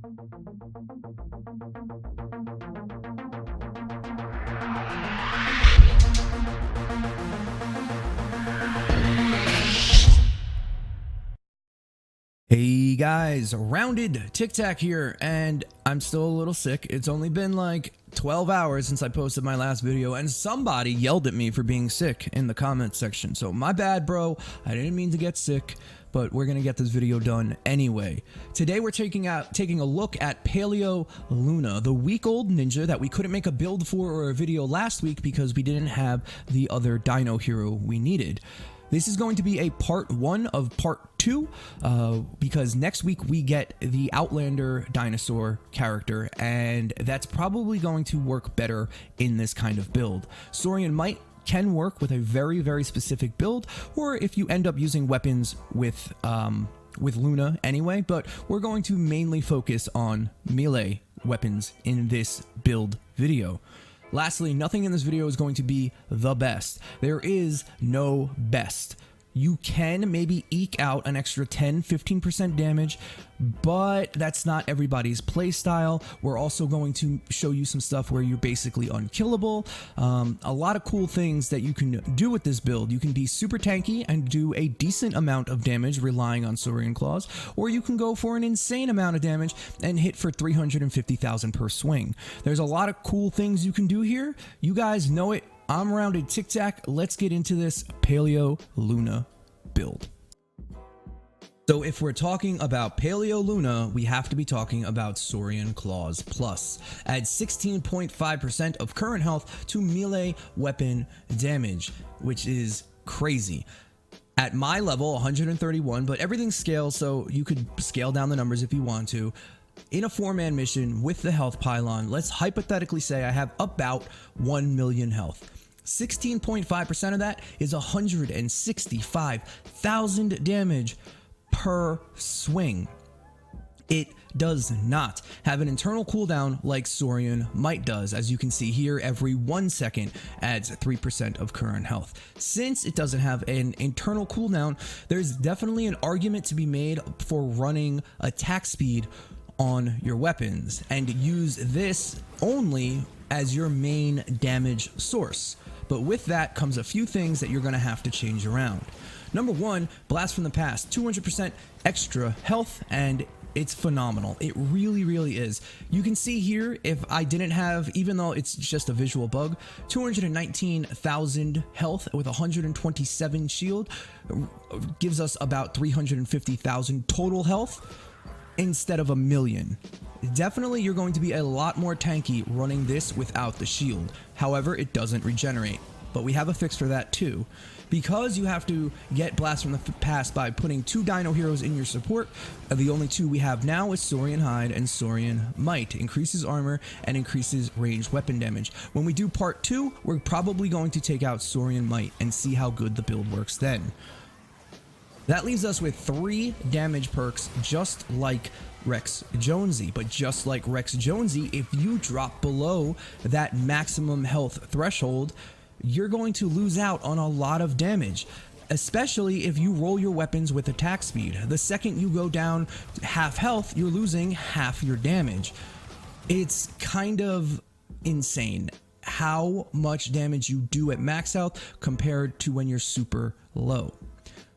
Hey guys, Roundedtiktak here, and I'm still a little sick. It's only been like 12 hours since I posted my last video, and somebody yelled at me for being sick in the comments section. So my bad, bro. I didn't mean to get sick, but we're gonna get this video done anyway. Today we're taking a look at Paleo Luna, the week-old ninja that we couldn't make a build for or a video last week because we didn't have the other dino hero we needed. This is going to be a part 1 of part 2 because next week we get the Outlander dinosaur character, and that's probably going to work better in this kind of build. Saurian Might can work with a very specific build, or if you end up using weapons with Luna anyway, but we're going to mainly focus on melee weapons in this build video. Lastly, nothing in this video is going to be the best. There is no best. You can maybe eke out an extra 10-15% damage, but that's not everybody's playstyle. We're also going to show you some stuff where you're basically unkillable. A lot of cool things that you can do with this build. You can be super tanky and do a decent amount of damage relying on Saurian Claws, or you can go for an insane amount of damage and hit for 350,000 per swing. There's a lot of cool things you can do here. You guys know it. I'm Roundedtiktak. Let's get into this Paleo Luna build. So if we're talking about Paleo Luna, we have to be talking about Saurian Claws Plus. Adds 16.5% of current health to melee weapon damage, which is crazy. At my level, 131, but everything scales, so you could scale down the numbers if you want to. In a 4-man mission with the health pylon, let's hypothetically say I have about 1 million health. 16.5% of that is 165,000 damage per swing. It does not have an internal cooldown like Saurian Might does. As you can see here, every 1 second adds 3% of current health. Since it doesn't have an internal cooldown, there's definitely an argument to be made for running attack speed on your weapons and use this only as your main damage source. But with that comes a few things that you're going to have to change around. Number 1, Blast from the Past, 200% extra health, and it's phenomenal. It really is. You can see here, if I didn't have, even though it's just a visual bug, 219,000 health with 127 shield gives us about 350,000 total health instead of 1 million. Definitely you're going to be a lot more tanky running this without the shield. However, it doesn't regenerate, but we have a fix for that too. Because you have to get Blast from the Past by putting 2 dino heroes in your support, the only 2 we have now is Saurian Hide and Saurian Might. Increases armor and increases ranged weapon damage. When we do part 2, we're probably going to take out Saurian Might and see how good the build works then. That leaves us with 3 damage perks just like Rex Jonesy, but just like Rex Jonesy, if you drop below that maximum health threshold, you're going to lose out on a lot of damage, especially if you roll your weapons with attack speed. The second you go down half health, you're losing half your damage. It's kind of insane how much damage you do at max health compared to when you're super low.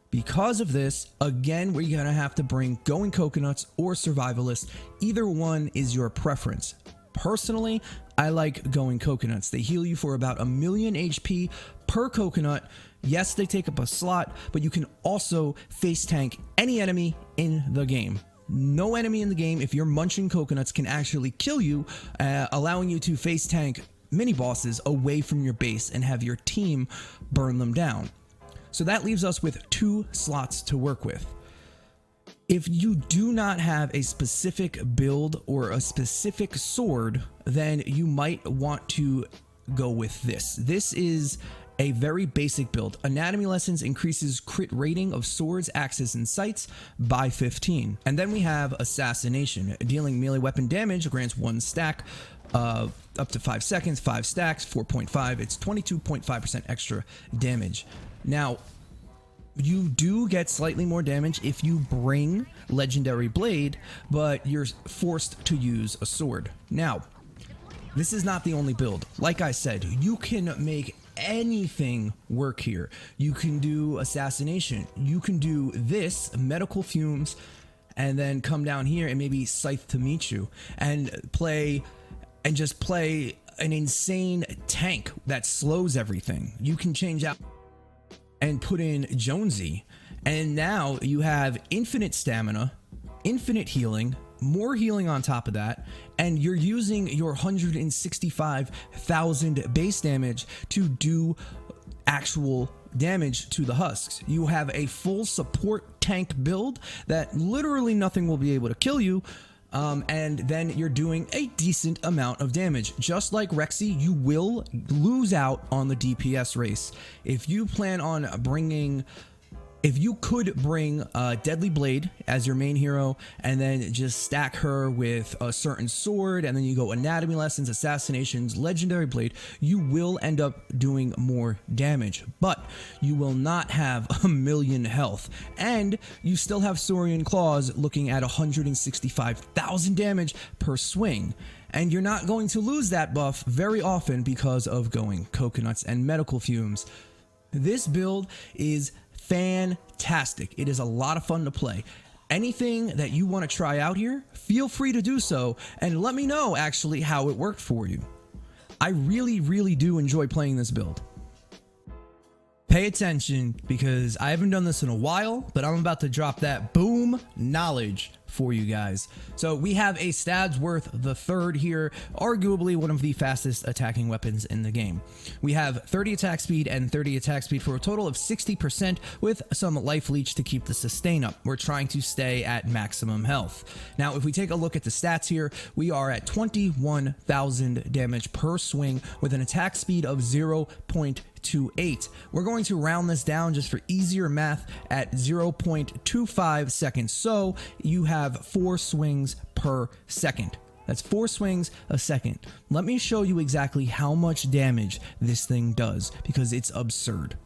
Because of this, again, we're gonna have to bring Going Coconuts or Survivalist. Either one is your preference. Personally, I like Going Coconuts. They heal you for about 1 million HP per coconut. Yes, they take up a slot, but you can also face tank any enemy in the game. No enemy in the game, if you're munching coconuts, can actually kill you, allowing you to face tank mini bosses away from your base and have your team burn them down. So that leaves us with 2 slots to work with. If you do not have a specific build or a specific sword, then you might want to go with this. This is a very basic build. Anatomy Lessons increases crit rating of swords, axes, and sights by 15. And then we have Assassination. Dealing melee weapon damage grants 1 stack, up to 5 seconds, 5 stacks, 4.5. It's 22.5% extra damage. Now, You do get slightly more damage if you bring Legendary Blade, but you're forced to use a sword. Now, this is not the only build. Like I said, you can make anything work here. You can do Assassination. You can do this, Medical Fumes, and then come down here and maybe Scythe to meet you and just play an insane tank that slows everything. You can change out and put in Jonesy, and now you have infinite stamina, infinite healing, more healing on top of that, and you're using your 165,000 base damage to do actual damage to the husks. You have a full support tank build that literally nothing will be able to kill you. And then you're doing a decent amount of damage. Just like Rexy, you will lose out on the DPS race. If you plan on bringing, if you could bring Deadly Blade as your main hero and then just stack her with a certain sword, and then you go Anatomy Lessons, Assassinations, Legendary Blade, you will end up doing more damage, but you will not have 1,000,000 health, and you still have Saurian Claws looking at 165,000 damage per swing. And you're not going to lose that buff very often because of going Coconuts and Medical Fumes. This build is fantastic. It is a lot of fun to play. Anything that you want to try out here, feel free to do so and let me know actually how it worked for you. I really do enjoy playing this build. Pay attention because I haven't done this in a while, but I'm about to drop that boom knowledge for you guys. So we have a Stadsworth the Third here, arguably one of the fastest attacking weapons in the game. We have 30 attack speed and 30 attack speed for a total of 60% with some life leech to keep the sustain up. We're trying to stay at maximum health. Now, if we take a look at the stats here, we are at 21,000 damage per swing with an attack speed of 0.28. We're going to round this down just for easier math at 0.25 seconds. So you have 4 swings per second. That's 4 swings a second. Let me show you exactly how much damage this thing does because it's absurd.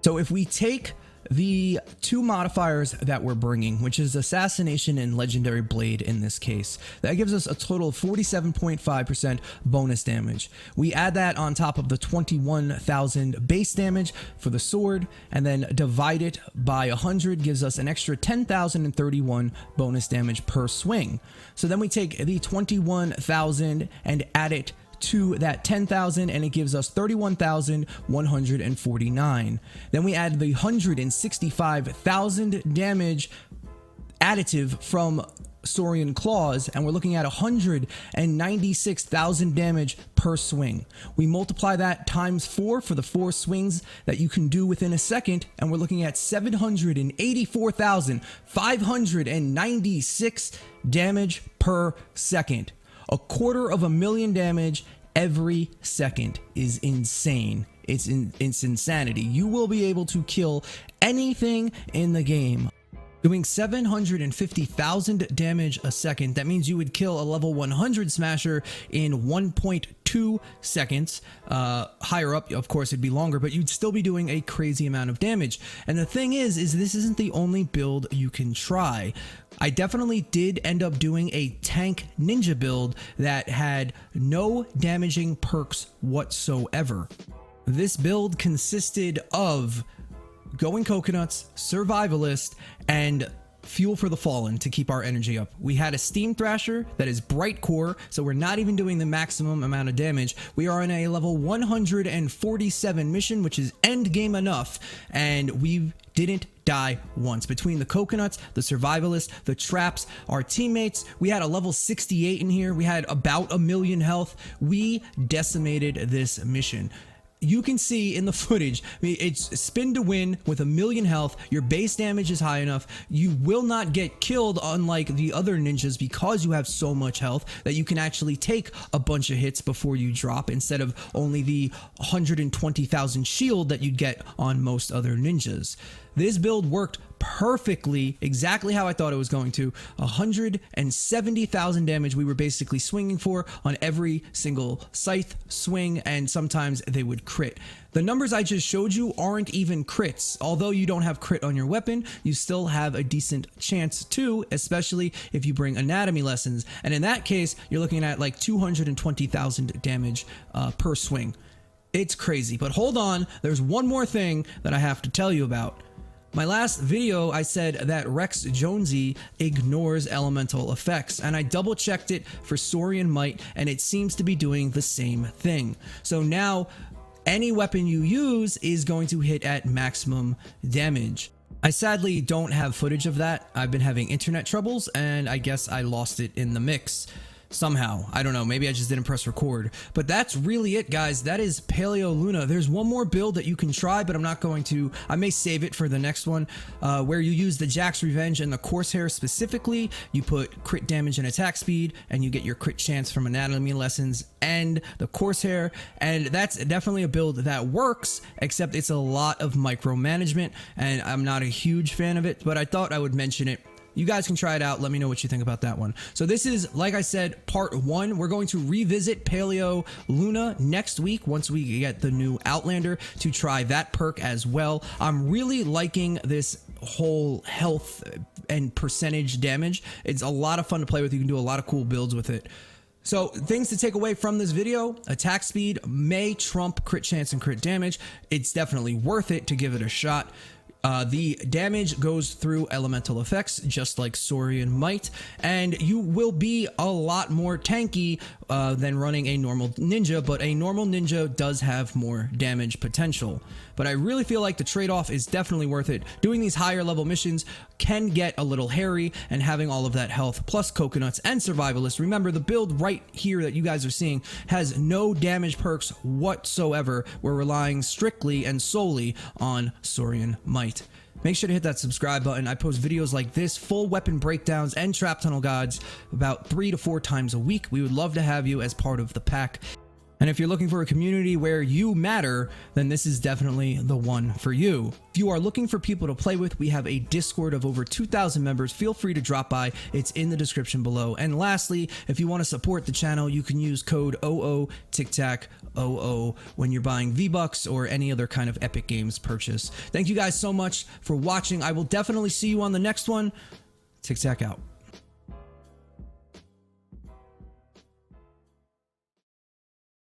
So if we take the 2 modifiers that we're bringing, which is Assassination and Legendary Blade in this case, that gives us a total of 47.5% bonus damage. We add that on top of the 21,000 base damage for the sword, and then divide it by 100 gives us an extra 10,031 bonus damage per swing. So then we take the 21,000 and add it to that 10,000 and it gives us 31,149. Then we add the 165,000 damage additive from Saurian Claws and we're looking at 196,000 damage per swing. We multiply that times 4 for the 4 swings that you can do within a second and we're looking at 784,596 damage per second. 250,000 damage every second is insane. It's insanity. You will be able to kill anything in the game. Doing 750,000 damage a second, that means you would kill a level 100 smasher in 1.2 seconds. Higher up, of course, it'd be longer, but you'd still be doing a crazy amount of damage. And the thing is this isn't the only build you can try. I definitely did end up doing a tank ninja build that had no damaging perks whatsoever. This build consisted of going Coconuts, Survivalist, and Fuel for the Fallen to keep our energy up. We had a Steam Thrasher that is Bright Core, so we're not even doing the maximum amount of damage. We are in a level 147 mission, which is end game enough, and we didn't die once. Between the Coconuts, the Survivalist, the traps, our teammates, we had a level 68 in here. We had about 1,000,000 health. We decimated this mission. You can see in the footage, it's spin to win with 1,000,000 health. Your base damage is high enough. You will not get killed unlike the other ninjas because you have so much health that you can actually take a bunch of hits before you drop instead of only the 120,000 shield that you'd get on most other ninjas. This build worked perfectly, exactly how I thought it was going to. 170,000 damage we were basically swinging for on every single scythe swing, and sometimes they would crit. The numbers I just showed you aren't even crits. Although you don't have crit on your weapon, you still have a decent chance to, especially if you bring anatomy lessons. And in that case, you're looking at like 220,000 damage per swing. It's crazy. But hold on, there's one more thing that I have to tell you about. My last video, I said that Rex Jonesy ignores elemental effects, and I double checked it for Saurian Might, and it seems to be doing the same thing. So now any weapon you use is going to hit at maximum damage. I sadly don't have footage of that. I've been having internet troubles, and I guess I lost it in the mix somehow. I don't know, maybe I just didn't press record. But that's really it, guys. That is Paleo Luna. There's one more build that you can try, but I'm not going to. I may save it for the next one, where you use the Jack's Revenge and the Corsair specifically. You put crit damage and attack speed, and you get your crit chance from anatomy lessons and the Corsair. And that's definitely a build that works, except it's a lot of micromanagement, and I'm not a huge fan of it, but I thought I would mention it. You guys can try it out. Let me know what you think about that one. So this is, like I said, part 1. We're going to revisit Paleo Luna next week once we get the new Outlander to try that perk as well. I'm really liking this whole health and percentage damage. It's a lot of fun to play with. You can do a lot of cool builds with it. So things to take away from this video: attack speed may trump crit chance and crit damage. It's definitely worth it to give it a shot. The damage goes through elemental effects, just like Saurian Might, and you will be a lot more tanky than running a normal ninja, but a normal ninja does have more damage potential. But I really feel like the trade-off is definitely worth it. Doing these higher level missions can get a little hairy, and having all of that health plus coconuts and survivalist. Remember, the build right here that you guys are seeing has no damage perks whatsoever. We're relying strictly and solely on Saurian Might. Make sure to hit that subscribe button. I post videos like this, full weapon breakdowns and trap tunnel guides about 3 to 4 times a week. We would love to have you as part of the pack. And if you're looking for a community where you matter, then this is definitely the one for you. If you are looking for people to play with, we have a Discord of over 2,000 members. Feel free to drop by. It's in the description below. And lastly, if you want to support the channel, you can use code OOTiktak when you're buying V-Bucks or any other kind of Epic Games purchase. Thank you guys so much for watching. I will definitely see you on the next one. Tiktak out.